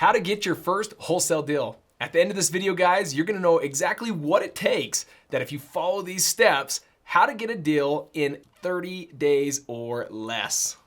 how to get your first wholesale deal. At the end of this video, guys, you're gonna know exactly what it takes that if you follow these steps, how to get a deal in 30 days or less.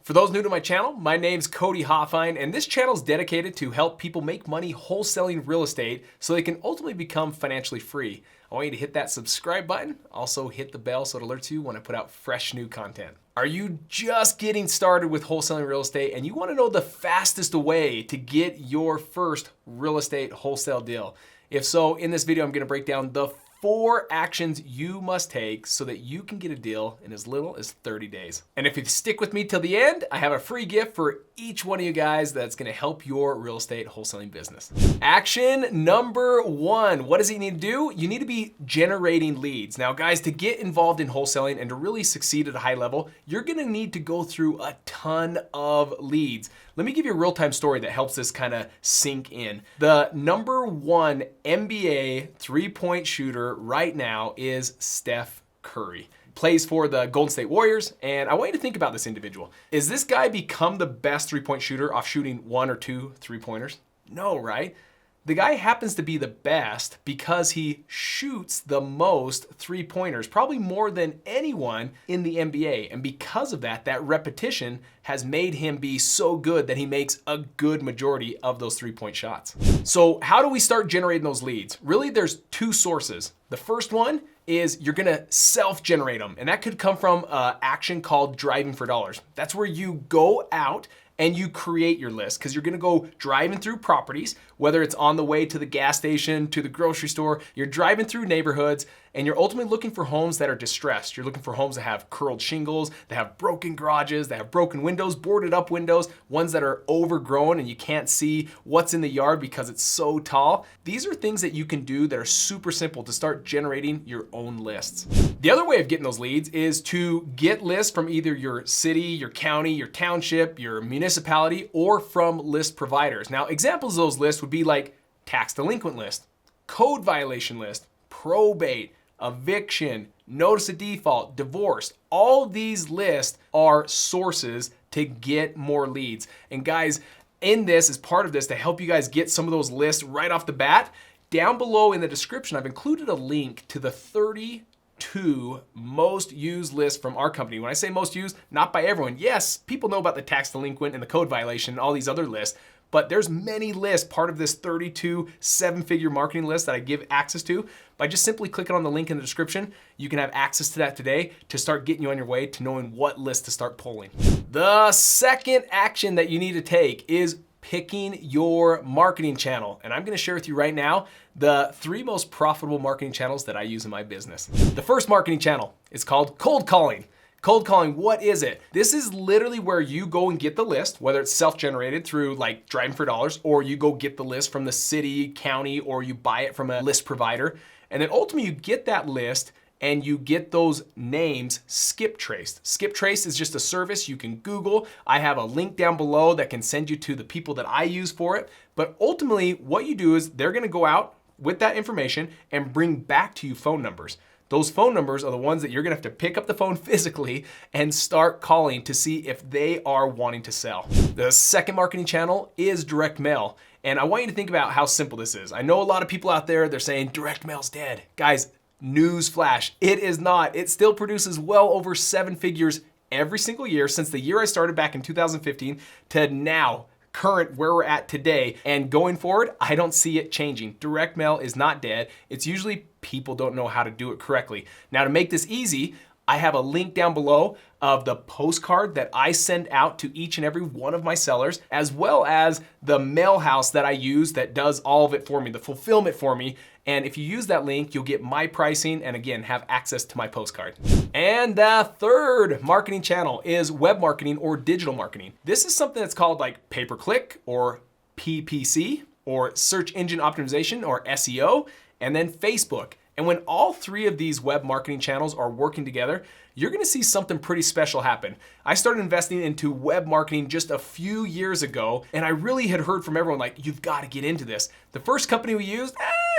For those new to my channel, my name's Cody Hofhine, and this channel is dedicated to help people make money wholesaling real estate so they can ultimately become financially free. I want you to hit that subscribe button. Also hit the bell so it alerts you when I put out fresh new content. Are you just getting started with wholesaling real estate and you want to know the fastest way to get your first real estate wholesale deal? If so, in this video, I'm going to break down the 4 actions you must take so that you can get a deal in as little as 30 days. And if you stick with me till the end, I have a free gift for each one of you guys that's gonna help your real estate wholesaling business. Action number 1, what does he need to do? You need to be generating leads. Now guys, to get involved in wholesaling and to really succeed at a high level, you're gonna need to go through a ton of leads. Let me give you a real-time story that helps this kind of sink in. The #1 NBA three-point shooter right now is Steph Curry. Plays for the Golden State Warriors, and I want you to think about this individual. Is this guy become the best three-point shooter off shooting 1 or 2 three-pointers? No, right? The guy happens to be the best because he shoots the most three-pointers, probably more than anyone in the NBA. And because of that, that repetition has made him be so good that he makes a good majority of those three-point shots. So how do we start generating those leads? Really, there's 2 sources. The first one is you're gonna self-generate them. And that could come from an action called driving for dollars. That's where you go out and you create your list because you're gonna go driving through properties, whether it's on the way to the gas station, to the grocery store, you're driving through neighborhoods, and you're ultimately looking for homes that are distressed. You're looking for homes that have curled shingles, that have broken garages, that have broken windows, boarded up windows, ones that are overgrown and you can't see what's in the yard because it's so tall. These are things that you can do that are super simple to start generating your own lists. The other way of getting those leads is to get lists from either your city, your county, your township, your municipality, or from list providers. Now, examples of those lists would be like tax delinquent list, code violation list, probate, eviction, notice of default, divorce. All these lists are sources to get more leads. And guys, in this, as part of this, to help you guys get some of those lists right off the bat, down below in the description, I've included a link to the 32 most used lists from our company. When I say most used, not by everyone. Yes, people know about the tax delinquent and the code violation and all these other lists, but there's many lists part of this 32 7-figure marketing list that I give access to. By just simply clicking on the link in the description, you can have access to that today to start getting you on your way to knowing what list to start pulling. The second action that you need to take is picking your marketing channel. And I'm gonna share with you right now the 3 most profitable marketing channels that I use in my business. The first marketing channel is called cold calling. Cold calling, what is it? This is literally where you go and get the list, whether it's self-generated through like driving for dollars, or you go get the list from the city, county, or you buy it from a list provider. And then ultimately you get that list and you get those names skip traced. Skip trace is just a service you can Google. I have a link down below that can send you to the people that I use for it. But ultimately what you do is they're gonna go out with that information and bring back to you phone numbers. Those phone numbers are the ones that you're gonna have to pick up the phone physically and start calling to see if they are wanting to sell. The second marketing channel is direct mail. And I want you to think about how simple this is. I know a lot of people out there, they're saying direct mail's dead. Guys, news flash, it is not. It still produces well over 7 figures every single year since the year I started back in 2015 to now. Current where we're at today, and going forward, I don't see it changing. Direct mail is not dead. It's usually people don't know how to do it correctly. Now to make this easy, I have a link down below of the postcard that I send out to each and every one of my sellers, as well as the mail house that I use that does all of it for me, the fulfillment for me. And if you use that link, you'll get my pricing and again, have access to my postcard. And the third marketing channel is web marketing or digital marketing. This is something that's called like pay-per-click or PPC or search engine optimization or SEO, and then Facebook. And when all 3 of these web marketing channels are working together, you're gonna see something pretty special happen. I started investing into web marketing just a few years ago, and I really had heard from everyone like, you've gotta get into this. The first company we used,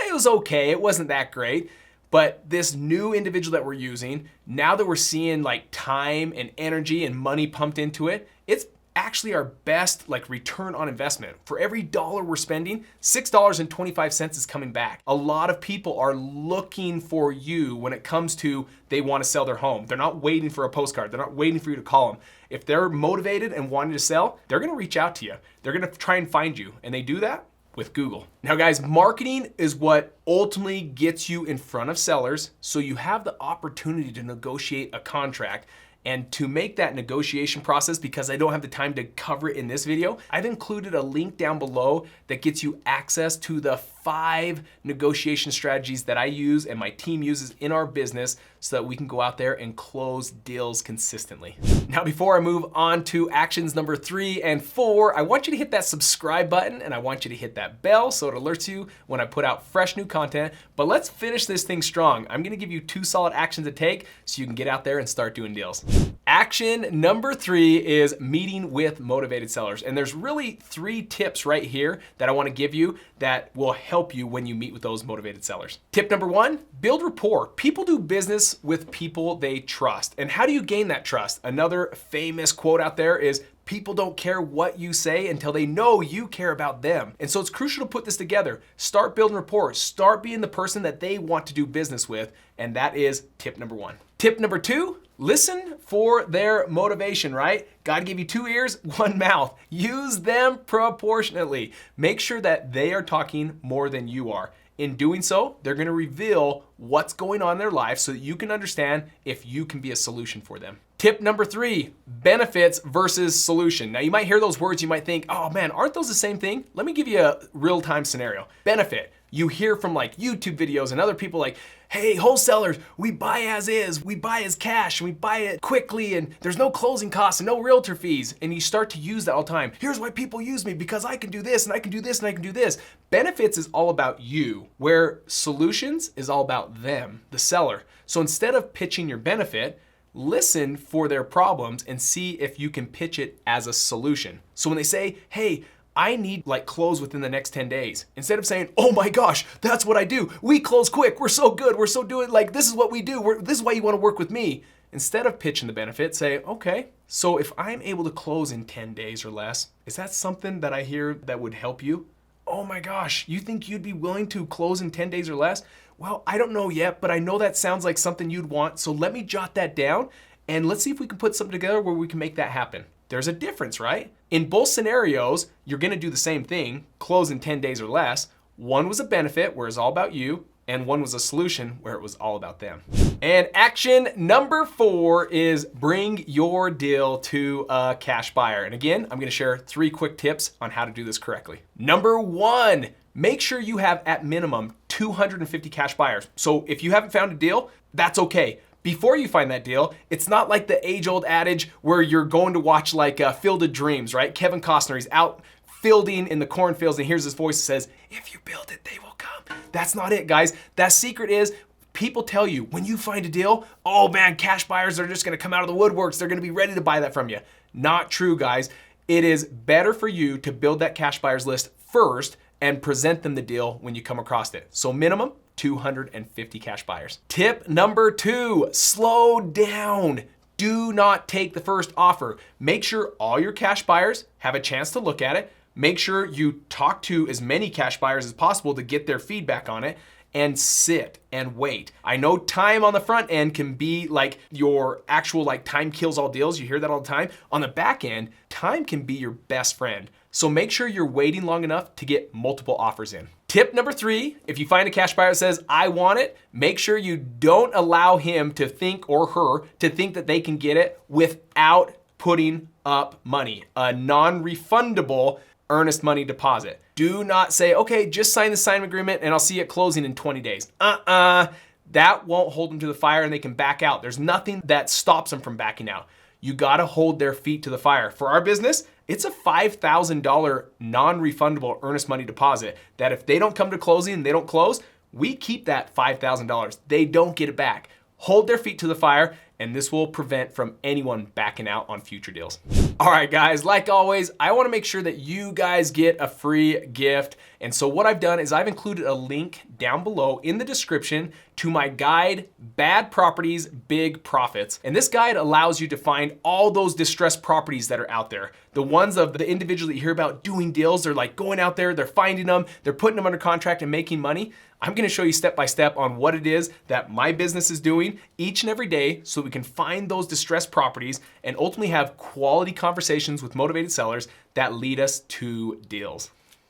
it was okay, it wasn't that great. But this new individual that we're using, now that we're seeing like time and energy and money pumped into it, it's actually our best like return on investment. For every dollar we're spending, $6.25 is coming back. A lot of people are looking for you when it comes to they want to sell their home. They're not waiting for a postcard. They're not waiting for you to call them. If they're motivated and wanting to sell, they're going to reach out to you. They're going to try and find you, and they do that with Google. Now guys, marketing is what ultimately gets you in front of sellers, so you have the opportunity to negotiate a contract. And to make that negotiation process, because I don't have the time to cover it in this video, I've included a link down below that gets you access to the 5 negotiation strategies that I use and my team uses in our business so that we can go out there and close deals consistently. Now, before I move on to actions number 3 and 4, I want you to hit that subscribe button and I want you to hit that bell so it alerts you when I put out fresh new content. But let's finish this thing strong. I'm gonna give you 2 solid actions to take so you can get out there and start doing deals. Action number 3 is meeting with motivated sellers. And there's really 3 tips right here that I wanna give you that will help you when you meet with those motivated sellers. Tip number 1, build rapport. People do business with people they trust. And how do you gain that trust? Another famous quote out there is, people don't care what you say until they know you care about them. And so it's crucial to put this together. Start building rapport. Start being the person that they want to do business with. And that is tip number 1. Tip number 2, listen for their motivation, right? God gave you 2 ears, 1 mouth. Use them proportionately. Make sure that they are talking more than you are. In doing so, they're gonna reveal what's going on in their life so that you can understand if you can be a solution for them. Tip number 3, benefits versus solution. Now you might hear those words, you might think, oh man, aren't those the same thing? Let me give you a real-time scenario. Benefit, you hear from like YouTube videos and other people like, hey, wholesalers, we buy as is, we buy as cash, and we buy it quickly, and there's no closing costs and no realtor fees. And you start to use that all the time. Here's why people use me, because I can do this, and I can do this, and I can do this. Benefits is all about you, where solutions is all about them, the seller. So instead of pitching your benefit, listen for their problems and see if you can pitch it as a solution. So when they say, hey, I need like close within the next 10 days. Instead of saying, oh my gosh, that's what I do. We close quick. We're so good. We're so doing like, this is what we do. This is why you want to work with me. Instead of pitching the benefit, say, okay, so if I'm able to close in 10 days or less, is that something that I hear that would help you? Oh my gosh, you think you'd be willing to close in 10 days or less? Well, I don't know yet, but I know that sounds like something you'd want. So let me jot that down and let's see if we can put something together where we can make that happen. There's a difference, right? In both scenarios, you're gonna do the same thing, close in 10 days or less. One was a benefit where it's all about you, and one was a solution where it was all about them. And action number 4 is bring your deal to a cash buyer. And again, I'm gonna share 3 quick tips on how to do this correctly. Number 1, make sure you have at minimum 250 cash buyers. So if you haven't found a deal, that's okay. Before you find that deal, it's not like the age-old adage where you're going to watch like Field of Dreams, right? Kevin Costner, he's out fielding in the cornfields and hears this voice that says, if you build it, they will come. That's not it, guys. That secret is people tell you when you find a deal, oh man, cash buyers are just gonna come out of the woodworks. They're gonna be ready to buy that from you. Not true, guys. It is better for you to build that cash buyers list first and present them the deal when you come across it. So minimum, 250 cash buyers. Tip number 2, slow down. Do not take the first offer. Make sure all your cash buyers have a chance to look at it. Make sure you talk to as many cash buyers as possible to get their feedback on it, and sit and wait. I know time on the front end can be like your actual like time kills all deals. You hear that all the time. On the back end, time can be your best friend. So make sure you're waiting long enough to get multiple offers in. Tip number 3, if you find a cash buyer that says, I want it, make sure you don't allow him to think or her to think that they can get it without putting up money, a non-refundable earnest money deposit. Do not say, okay, just sign the assignment agreement and I'll see it closing in 20 days. That won't hold them to the fire and they can back out. There's nothing that stops them from backing out. You gotta hold their feet to the fire. For our business, it's a $5,000 non-refundable earnest money deposit that if they don't come to closing and they don't close, we keep that $5,000. They don't get it back. Hold their feet to the fire and this will prevent from anyone backing out on future deals. All right, guys, like always, I wanna make sure that you guys get a free gift. And so what I've done is I've included a link down below in the description to my guide, Bad Properties, Big Profits. And this guide allows you to find all those distressed properties that are out there. The ones of the individuals that you hear about doing deals, they're like going out there, they're finding them, they're putting them under contract and making money. I'm gonna show you step by step on what it is that my business is doing each and every day so we can find those distressed properties and ultimately have quality conversations with motivated sellers that lead us to deals.